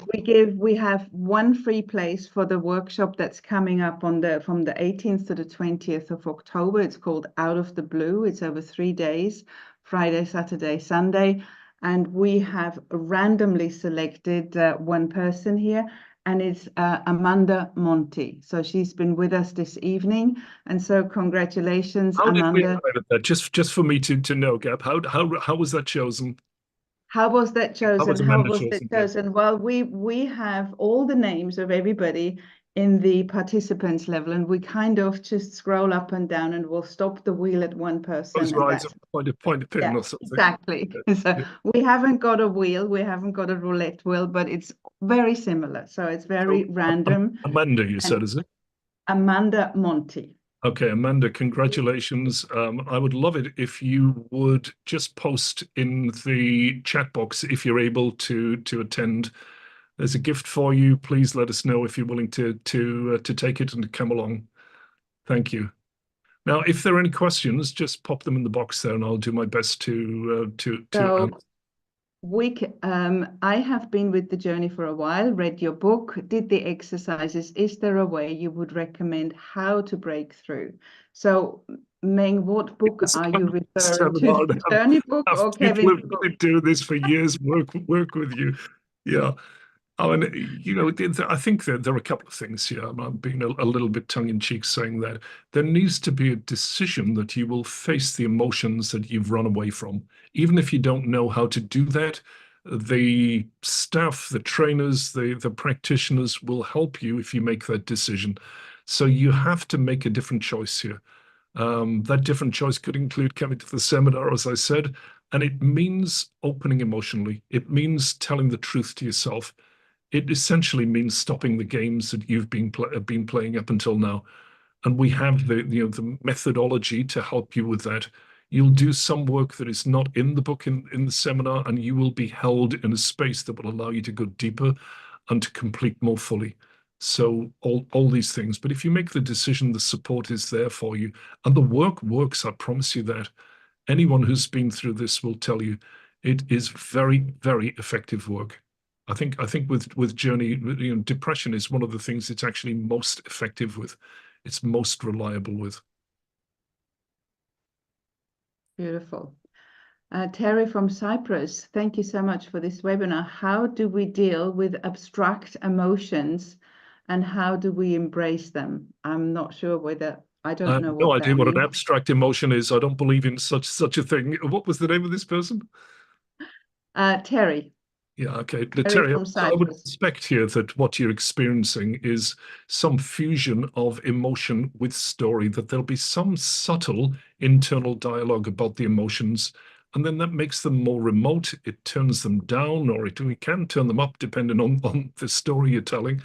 we have one free place for the workshop that's coming up from the 18th to the 20th of October. It's called Out of the Blue. It's over 3 days, Friday, Saturday, Sunday. And we have randomly selected one person here, and it's Amanda Monti. So she's been with us this evening. And so congratulations, How did we Amanda. arrive at that? Just for me to know, Gab. How was that chosen? How was that How chosen? was How Amanda was that chosen? Yeah. chosen? Well, we have all the names of everybody in the participants level, and we kind of just scroll up and down, and we'll stop the wheel at one Close person, your and eyes and that's point a pin yeah, or something. exactly. So Yeah. we haven't got a wheel, we haven't got a roulette wheel, but it's very similar. So it's So, very random. Amanda, you And said, is it? Amanda Monti. Okay, Amanda, congratulations. I would love it if you would just post in the chat box if you're able to attend. There's a gift for you. Please let us know if you're willing to take it and to come along. Thank you. Now, if there are any questions, just pop them in the box there, and I'll do my best to So answer. I have been with the journey for a while, read your book, did the exercises. Is there a way you would recommend how to break through? So, Meng, what book It's are kind you of referring to? seminar The to journey book have or people Kevin's who've book? been doing this for years work with you. Yeah. Oh, and I think that there are a couple of things here. I'm being a little bit tongue-in-cheek saying that there needs to be a decision that you will face the emotions that you've run away from. Even if you don't know how to do that, the staff, the trainers, the practitioners will help you if you make that decision. So you have to make a different choice here. That different choice could include coming to the seminar, as I said, and it means opening emotionally. It means telling the truth to yourself. It essentially means stopping the games that you've been playing up until now. And we have the methodology to help you with that. You'll do some work that is not in the book in the seminar, and you will be held in a space that will allow you to go deeper and to complete more fully. So all these things. But if you make the decision, the support is there for you. And the work works, I promise you that. Anyone who's been through this will tell you it is very, very effective work. I think with Journey, depression is one of the things it's actually most effective with. It's most reliable with. Beautiful. Terry from Cyprus, thank you so much for this webinar. How do we deal with abstract emotions, and how do we embrace them? I'm not sure whether, I I don't have know no what idea that what an means. abstract emotion is. I don't believe in such a thing. What was the name of this person? Terry, Yeah, okay. Terry Terry, from I would Cyprus. expect here that what you're experiencing is some fusion of emotion with story, that there'll be some subtle internal dialogue about the emotions, and then that makes them more remote. It turns them down, or we can turn them up depending on the story you're telling.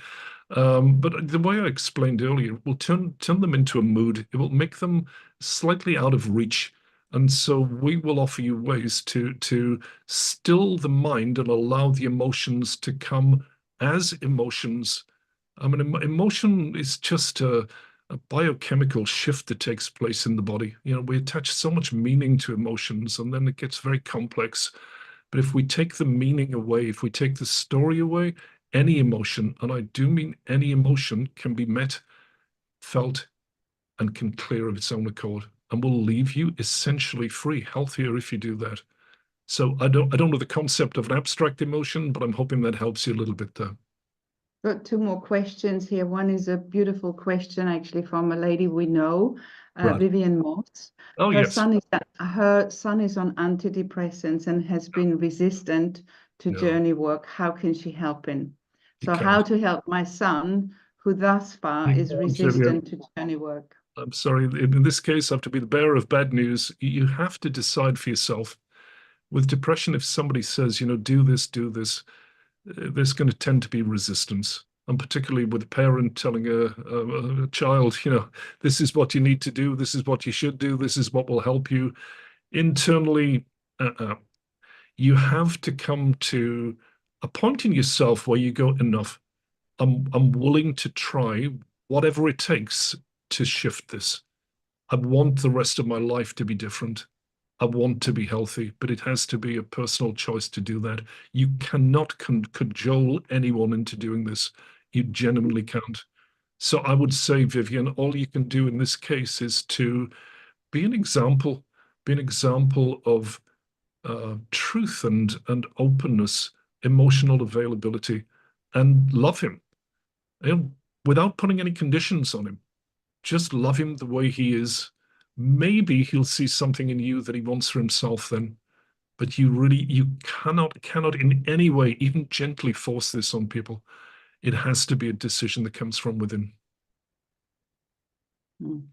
But the way I explained earlier, it will turn them into a mood. It will make them slightly out of reach. And so we will offer you ways to still the mind and allow the emotions to come as emotions. I mean, emotion is just a biochemical shift that takes place in the body. You know, we attach so much meaning to emotions, and then it gets very complex. But if we take the meaning away, if we take the story away, any emotion, and I do mean any emotion, can be met, felt, and can clear of its own accord, and will leave you essentially free, healthier if you do that. So I don't know the concept of an abstract emotion, but I'm hoping that helps you a little bit there. Got two more questions here. One is a beautiful question, actually, from a lady we know, Right. Vivian Moss. Oh, yes. Her son is on antidepressants and has been resistant to No, journey work. How can she help him? you So, how can't. to help my son, who thus far You is can't, Vivian. resistant to journey work? I'm sorry. In this case, I have to be the bearer of bad news. You have to decide for yourself. With depression, if somebody says, do this, there's going to tend to be resistance. And particularly with a parent telling a child, this is what you need to do, this is what you should do, this is what will help you. Internally, uh-uh. You have to come to a point in yourself where you go, enough. I'm willing to try whatever it takes to shift this. I want the rest of my life to be different. I want to be healthy, but it has to be a personal choice to do that. You cannot cajole anyone into doing this. You genuinely can't. So I would say, Vivian, all you can do in this case is to be an example of truth and openness, emotional availability, and love him, you know, without putting any conditions on him. Just love him the way he is. Maybe he'll see something in you that he wants for himself then. But you cannot in any way, even gently force this on people. It has to be a decision that comes from within. Mm.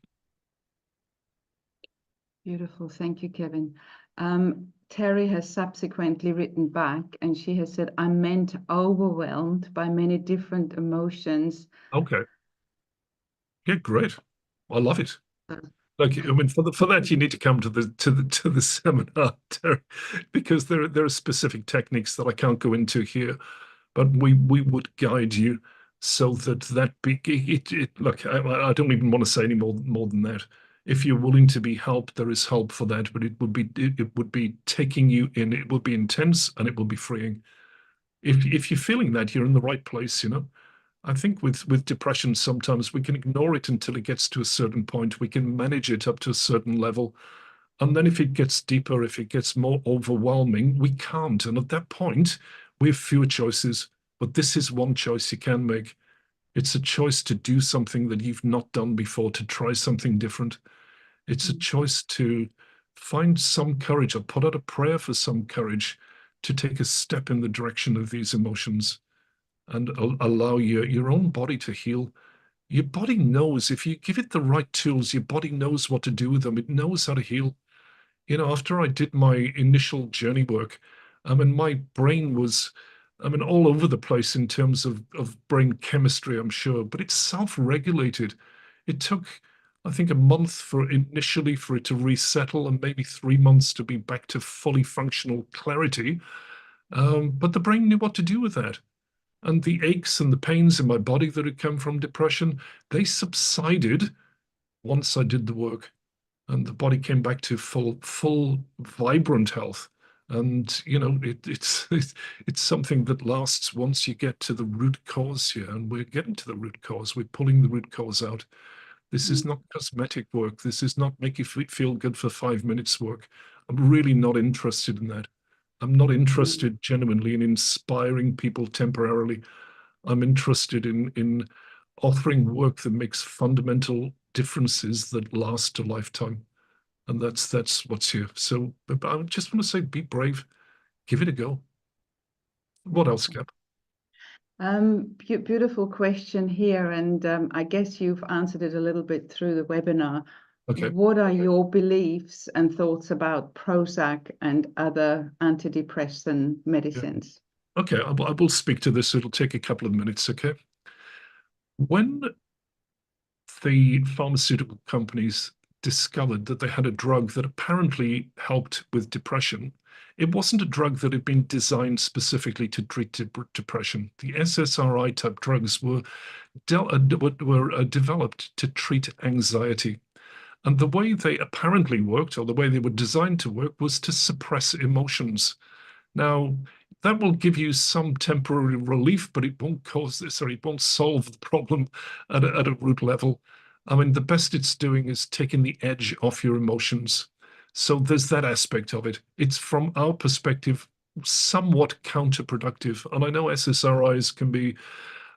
Beautiful. Thank you, Kevin. Terry has subsequently written back and she has said, I meant overwhelmed by many different emotions. Okay. Yeah, great. I love it. Uh, Like, I mean, for that you need to come to the seminar, Terry, because there are specific techniques that I can't go into here, but we would guide you so that be it. Look, I don't even want to say any more than that. If you're willing to be helped, there is help for that, but it would be taking you in. It would be intense and it will be freeing. If you're feeling that, you're in the right place, I think with depression, sometimes we can ignore it until it gets to a certain point. We can manage it up to a certain level. And then if it gets deeper, if it gets more overwhelming, we can't. And at that point, we have fewer choices. But this is one choice you can make. It's a choice to do something that you've not done before, to try something different. It's a choice to find some courage or put out a prayer for some courage to take a step in the direction of these emotions and allow your own body to heal. Your body knows if you give it the right tools, your body knows what to do with them. It knows how to heal. After I did my initial journey work, I mean, my brain was, I mean, all over the place in terms of brain chemistry, I'm sure, but it's self-regulated. It took, I think, a month for initially for it to resettle and maybe 3 months to be back to fully functional clarity. But the brain knew what to do with that. And the aches and the pains in my body that had come from depression, they subsided once I did the work. And the body came back to full, vibrant health. And it's something that lasts once you get to the root cause here. And we're getting to the root cause. We're pulling the root cause out. This is not cosmetic work. This is not make you feel good for 5 minutes work. I'm really not interested in that. I'm not interested genuinely in inspiring people temporarily. I'm interested in offering work that makes fundamental differences that last a lifetime. And that's what's here. So I just want to say, be brave, give it a go. What else, Cap? Beautiful question here, and I guess you've answered it a little bit through the webinar. Okay. What are your beliefs and thoughts about Prozac and other antidepressant Yeah. medicines? Okay, I will speak to this. It'll take a couple of minutes, okay? When the pharmaceutical companies discovered that they had a drug that apparently helped with depression, it wasn't a drug that had been designed specifically to treat depression. The SSRI type drugs were developed to treat anxiety. And the way they apparently worked, or the way they were designed to work, was to suppress emotions. Now, that will give you some temporary relief, but it won't it won't solve the problem at a root level. I mean, the best it's doing is taking the edge off your emotions. So there's that aspect of it. It's, from our perspective, somewhat counterproductive. And I know SSRIs can be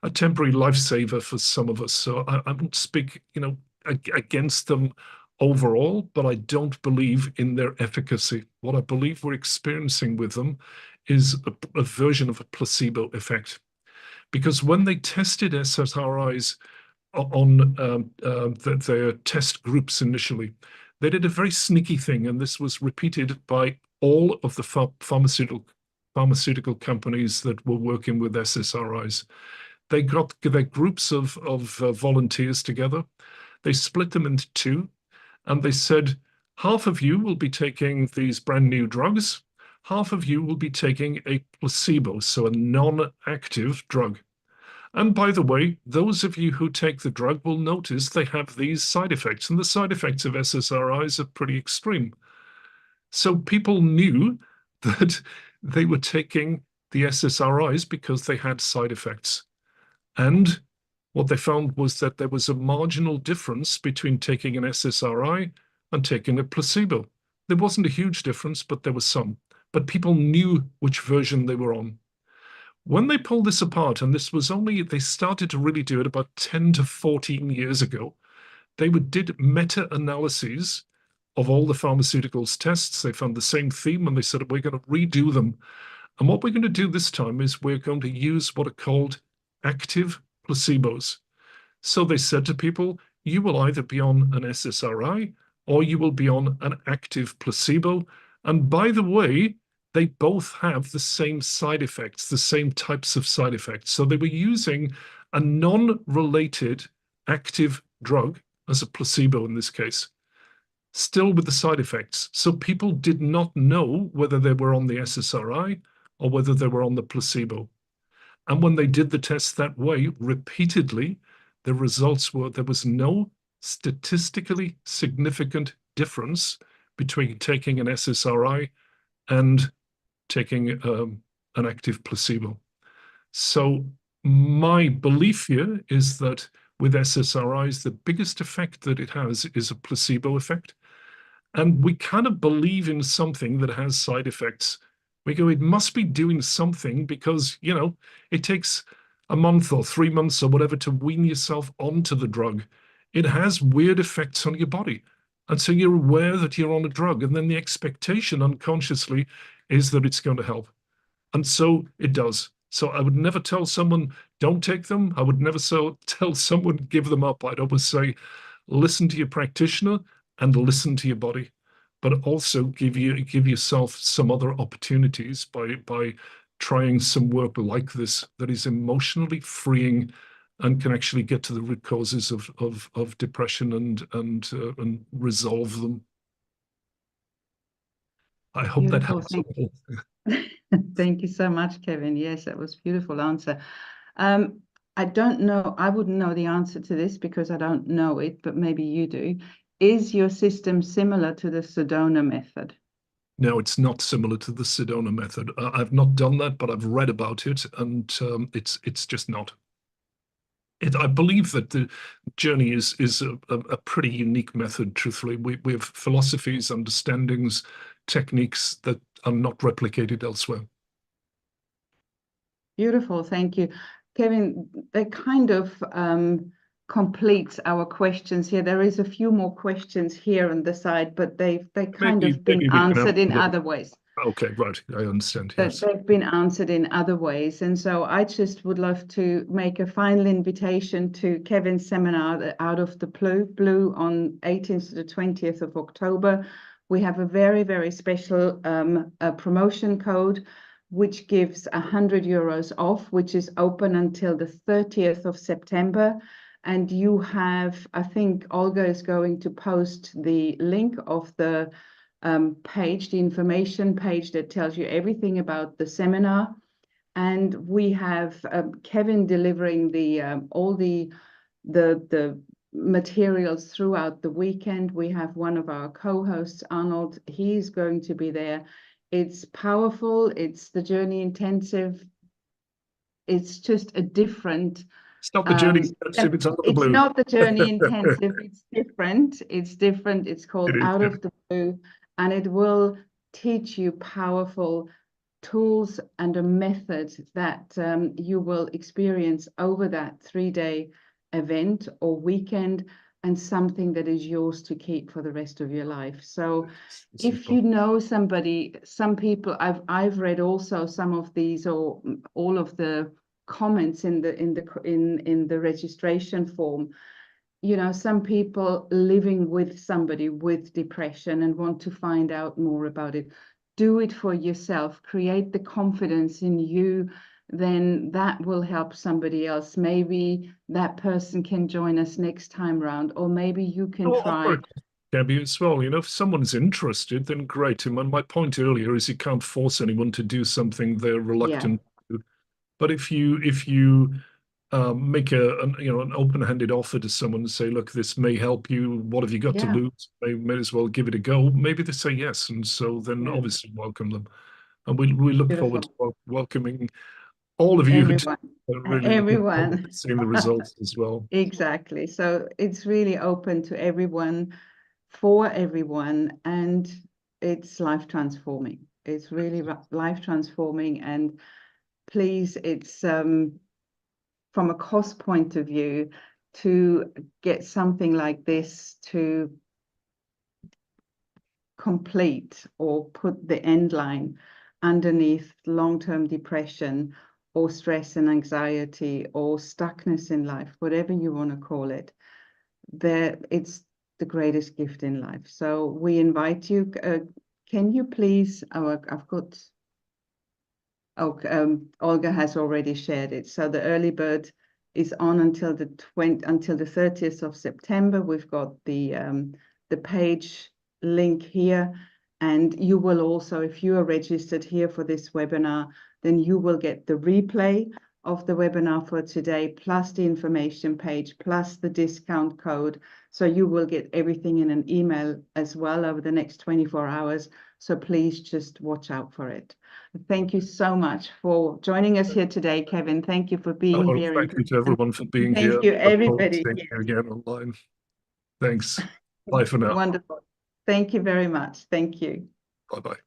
a temporary lifesaver for some of us. So I won't speak, against them overall, but I don't believe in their efficacy. What I believe we're experiencing with them is a version of a placebo effect. Because when they tested SSRIs on their test groups initially, they did a very sneaky thing, and this was repeated by all of the pharmaceutical companies that were working with SSRIs. They got their groups of volunteers together. They split them into two, and they said, half of you will be taking these brand new drugs, half of you will be taking a placebo, so a non-active drug. And by the way, those of you who take the drug will notice they have these side effects, and the side effects of SSRIs are pretty extreme. So people knew that they were taking the SSRIs because they had side effects. And what they found was that there was a marginal difference between taking an SSRI and taking a placebo. There wasn't a huge difference, but there was some. But people knew which version they were on. When they pulled this apart, and this was only, they started to really do it about 10 to 14 years ago, they did meta-analyses of all the pharmaceuticals tests. They found the same theme, and they said, we're going to redo them. And what we're going to do this time is we're going to use what are called active placebos. So they said to people, you will either be on an SSRI or you will be on an active placebo. And by the way, they both have the same side effects, the same types of side effects. So they were using a non-related active drug as a placebo in this case, still with the side effects. So people did not know whether they were on the SSRI or whether they were on the placebo. And when they did the test that way repeatedly, the results were there was no statistically significant difference between taking an SSRI and taking an active placebo. So my belief here is that with SSRIs, the biggest effect that it has is a placebo effect. And we kind of believe in something that has side effects. We go, it must be doing something because, it takes a month or 3 months or whatever to wean yourself onto the drug. It has weird effects on your body. And so you're aware that you're on a drug. And then the expectation unconsciously is that it's going to help. And so it does. So I would never tell someone, don't take them. I would never tell someone, give them up. I'd always say, listen to your practitioner and listen to your body, but also give yourself some other opportunities by trying some work like this that is emotionally freeing and can actually get to the root causes of depression and resolve them. I hope that helps. Thank you so much, Kevin. Yes, that was a beautiful answer. I don't know, I wouldn't know the answer to this because I don't know it, but maybe you do. Is your system similar to the Sedona method? No, it's not similar to the Sedona method. I've not done that, but I've read about it, and it's just not. I believe that the journey is a pretty unique method, truthfully. We have philosophies, understandings, techniques that are not replicated elsewhere. Beautiful, thank you. Kevin, that kind of completes our questions here. There is a few more questions here on the side, but they've kind of been answered in other ways. Okay, right, I understand. Yes. They've been answered in other ways. And so I just would love to make a final invitation to Kevin's seminar Out of the Blue on 18th to the 20th of October. We have a very, very special promotion code which gives €100 off, which is open until the 30th of September. And you have, I think Olga is going to post the link of the page, the information page that tells you everything about the seminar. And we have Kevin delivering the all the materials throughout the weekend. We have one of our co-hosts, Arnold. He's going to be there. It's powerful. It's the Journey Intensive. It's just a different. It's not the Journey Intensive, it's out of the It's blue. not the Journey Intensive. It's different. It's different. It's called It is Out of different. the Blue, and it will teach you powerful tools and a method that you will experience over that 3-day event or weekend, and something that is yours to keep for the rest of your life. So It's if incredible. you know somebody, some people, I've read also some of these or all of the comments in the registration form. You know, some people living with somebody with depression and want to find out more about it. Do it for yourself. Create the confidence in you. Then that will help somebody else. Maybe that person can join us next time round, or maybe you can try. Gabby, as well, if someone's interested, then great. And my point earlier is you can't force anyone to do something they're Yeah, reluctant to. But if you make an open-handed offer to someone and say, look, this may help you. What have you got to yeah, lose? May as well give it a go. Maybe they say yes, and so then yeah. obviously welcome them. And we look forward Beautiful. to welcoming all of you who Everyone, are really looking forward to everyone. seeing the results as well. Exactly. So it's really open to everyone, for everyone, and it's life transforming. It's really life transforming. And please, it's from a cost point of view, to get something like this to complete or put the end line underneath long-term depression or stress and anxiety or stuckness in life, whatever you want to call it, there it's the greatest gift in life. So we invite you. Can you please? Oh, I've got. Oh, Olga has already shared it. So the early bird is on until the 30th of September. We've got the page link here, and you will also, if you are registered here for this webinar, then you will get the replay of the webinar for today, plus the information page, plus the discount code. So you will get everything in an email as well over the next 24 hours. So please just watch out for it. Thank you so much for joining us here today, Kevin. Thank you for being Oh, here. thank you to And everyone for being thank here. you, Look forward to everybody. seeing you again online. Thanks. Bye for now. Wonderful. Thank you very much. Thank you. Bye bye.